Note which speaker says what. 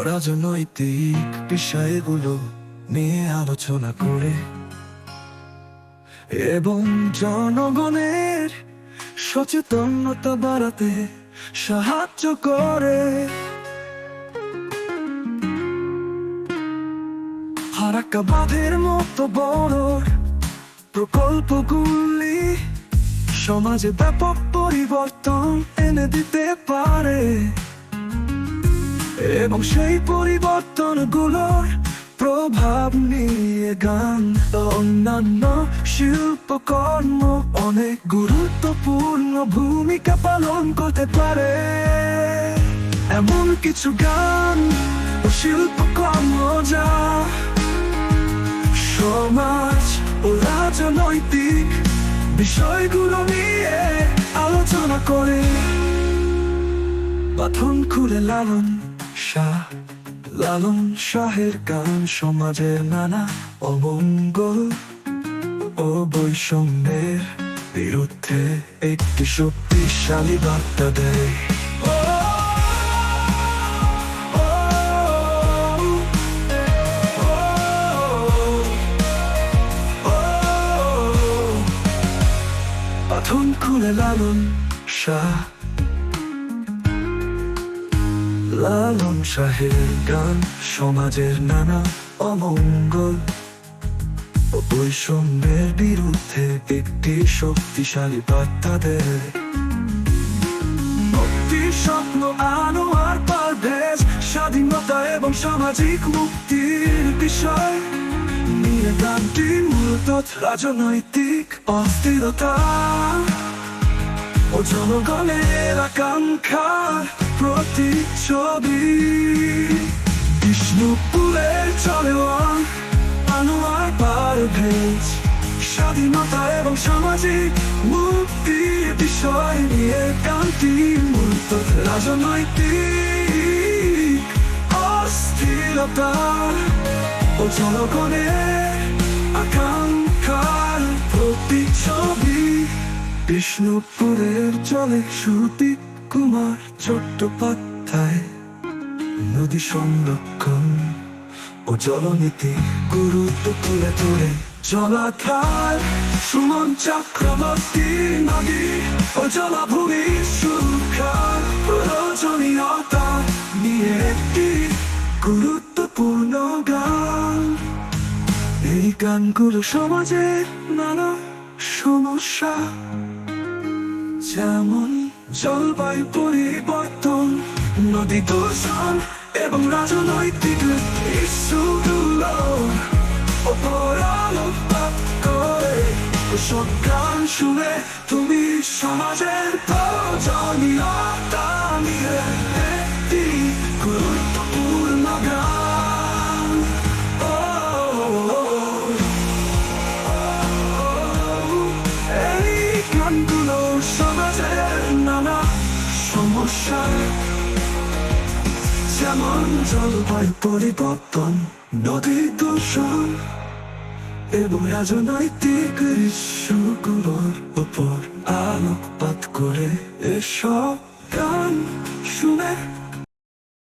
Speaker 1: রাজনৈতিক বিষয়গুলো নিয়ে আলোচনা করে এবং জনগণের সচেতনতা বাড়াতে সাহায্য করে। ফারাক্কা বাঁধের মতো বড় প্রকল্পগুলি সমাজে ব্যাপক পরিবর্তন এনে দিতে পারে এবং সেই পরিবর্তনগুলোর প্রভাব নিয়ে গান অন্যান্য শিল্পকর্ম অনেক গুরুত্বপূর্ণ ভূমিকা পালন করতে পারে। এমন কিছু গান ও শিল্পকর্ম যা সমাজ ও রাজনৈতিক বিষয়গুলো নিয়ে আলোচনা করে। বাঁধন খুলে লালন শাহের গান সমাজের নানা অমঙ্গল ও বৈষম্যের বিরুদ্ধে একটি শক্তিশালী বার্তা দেয়। বাঁধন খুলে লালন শাহের গান সমাজের নানা অমঙ্গল ও বৈষম্যের বিরুদ্ধে একটি শক্তিশালী বার্তা দেয়। মুক্তি স্বপ্ন আনোয়ার পারভেজ স্বাধীনতা এবং সামাজিক মুক্তির বিষয় নিয়ে গানটি মূলত রাজনৈতিক অস্থিরতা ও জনগণের আকাঙ্ক্ষার প্রতিচ্ছবি। বিষ্ণুপুরের চলেওয়ান আনোয়ার পারভেজ স্বাধীনতা এবং সামাজিক মুক্তির বিষয় নিয়ে গানটি মূলত রাজনৈতিক অস্থিরতা ও জনগণের আকাঙ্ক্ষার প্রতিচ্ছবি। বিষ্ণুপুরের চলে শ্রুতি কুমার চট্টোপাধ্যায় নদী সংরক্ষণ ও জলনীতি গুরুত্ব তুলে ধরে। জলাধার সুমন চক্রবর্তী নদী ও জলাভূমি সুরক্ষার প্রয়োজনীয়তা নিয়ে একটি গুরুত্বপূর্ণ গান। এই গানগুলো সমাজের নানা সমস্যা যেমন জলবায়ু পরিবর্তন, নদী দূষণ এবং রাজনৈতিক ইস্যুগুলোর ওপর আলোকপাত করে। ওসব গান শুনে তুমি সমাজের প্রয়োজনীয়তা নিয়ে একটি গুরুত্বপূর্ণ গান। এই গানগুলো সমাজের নানা সমস্যা যেমন জলবায়ু পরিবর্তন, নদী দূষণ এবং রাজনৈতিক ইস্যুগুলোর উপর আলোকপাত করে। এসব গান শুনে